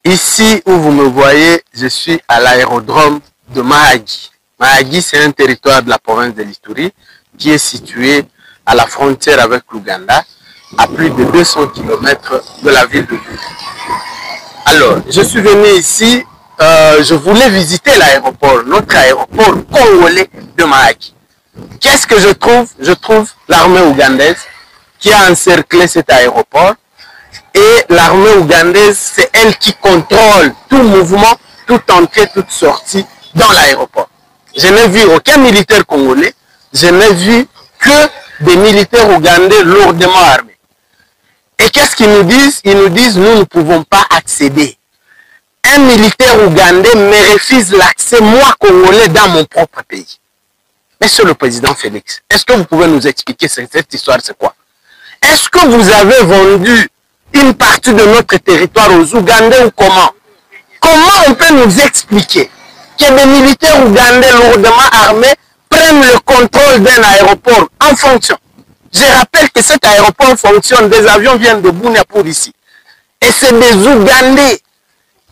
Ici où vous me voyez, je suis à l'aérodrome de Mahagi. Mahagi, c'est un territoire de la province de l'Ituri qui est situé à la frontière avec l'Ouganda, à plus de 200 km de la ville de Bunia. Alors, je suis venu ici, je voulais visiter l'aéroport, notre aéroport congolais de Mahagi. Qu'est-ce que je trouve? Je trouve l'armée ougandaise qui a encerclé cet aéroport. Et l'armée ougandaise, c'est elle qui contrôle tout mouvement, toute entrée, toute sortie dans l'aéroport. Je n'ai vu aucun militaire congolais, je n'ai vu que des militaires ougandais lourdement armés. Et qu'est-ce qu'ils nous disent? Ils nous disent, nous ne pouvons pas accéder. Un militaire ougandais me refuse l'accès, moi congolais, dans mon propre pays. Monsieur le président Félix, est-ce que vous pouvez nous expliquer cette histoire, c'est quoi? Est-ce que vous avez vendu une partie de notre territoire aux Ougandais ou comment? Comment on peut nous expliquer que des militaires ougandais lourdement armés prennent le contrôle d'un aéroport en fonction? Je rappelle que cet aéroport fonctionne, des avions viennent de Bunia pour ici. Et c'est des Ougandais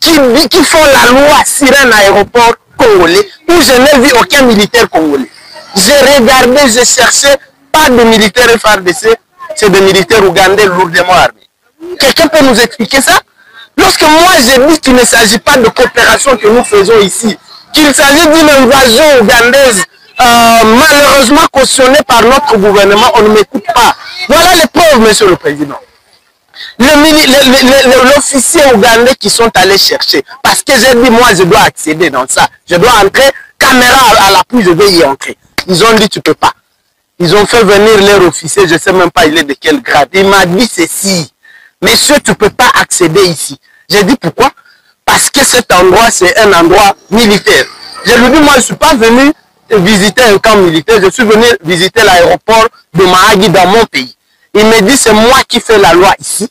qui font la loi sur un aéroport congolais où je n'ai vu aucun militaire congolais. J'ai regardé, j'ai cherché, pas de militaires FARDC, c'est des militaires ougandais lourdement armés. Quelqu'un peut nous expliquer ça? Lorsque moi j'ai dit qu'il ne s'agit pas de coopération que nous faisons ici, qu'il s'agit d'une invasion ougandaise malheureusement cautionnée par notre gouvernement, on ne m'écoute pas. Voilà les preuves, monsieur le président. L'officier ougandais qui sont allés chercher, parce que j'ai dit moi je dois accéder dans ça, je dois entrer, caméra à l'appui, je vais y entrer. Ils ont dit tu peux pas. Ils ont fait venir leur officier, je ne sais même pas il est de quel grade. Il m'a dit ceci. Monsieur, tu ne peux pas accéder ici. J'ai dit pourquoi? Parce que cet endroit, c'est un endroit militaire. Je lui ai dit, moi, je ne suis pas venu visiter un camp militaire, je suis venu visiter l'aéroport de Mahagi dans mon pays. Il me dit, c'est moi qui fais la loi ici,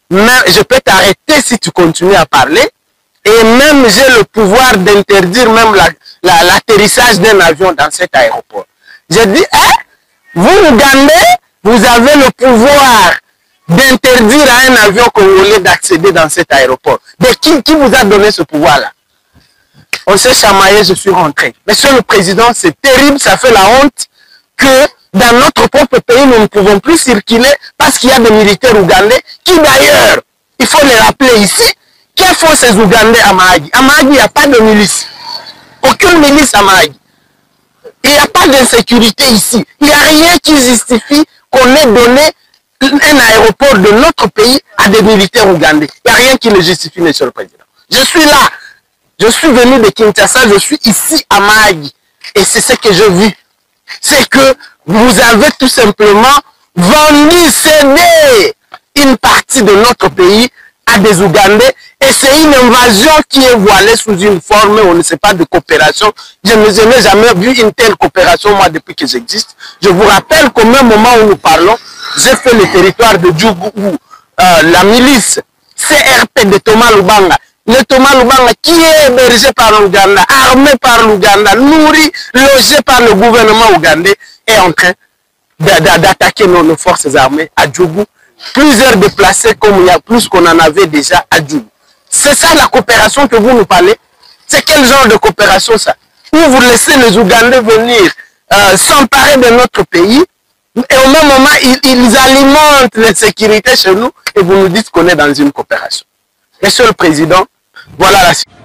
mais je peux t'arrêter si tu continues à parler, et même j'ai le pouvoir d'interdire même l'atterrissage d'un avion dans cet aéroport. J'ai dit, hein? Vous, Ougandais, vous avez le pouvoir d'interdire à un avion congolais d'accéder dans cet aéroport. Mais qui vous a donné ce pouvoir-là? On s'est chamaillé, je suis rentré. Monsieur le Président, c'est terrible, ça fait la honte que dans notre propre pays, nous ne pouvons plus circuler parce qu'il y a des militaires ougandais qui d'ailleurs, il faut les rappeler ici, que font ces Ougandais à Mahagi? À Mahagi, il n'y a pas de milice. Aucune milice à Mahagi. Il n'y a pas d'insécurité ici. Il n'y a rien qui justifie qu'on ait donné un aéroport de notre pays à des militaires ougandais. Il n'y a rien qui le justifie, monsieur le président. Je suis là. Je suis venu de Kinshasa, je suis ici à Mahagi. Et c'est ce que j'ai vu. C'est que vous avez tout simplement vendu, cédé une partie de notre pays à des Ougandais. Et c'est une invasion qui est voilée sous une forme, on ne sait pas, de coopération. Je n'ai jamais vu une telle coopération, moi, depuis que j'existe. Je vous rappelle qu'au même moment où nous parlons, j'ai fait le territoire de Djougou où la milice CRP de Thomas Lubanga, le Thomas Lubanga qui est hébergé par l'Ouganda, armé par l'Ouganda, nourri, logé par le gouvernement ougandais, est en train d'attaquer nos forces armées à Djougou. Plusieurs déplacés comme il y a plus qu'on en avait déjà à Djougou. C'est ça la coopération que vous nous parlez? C'est quel genre de coopération ça? Où vous laissez les Ougandais venir s'emparer de notre pays et au même moment ils alimentent l'insécurité chez nous et vous nous dites qu'on est dans une coopération. Monsieur le Président, voilà la situation.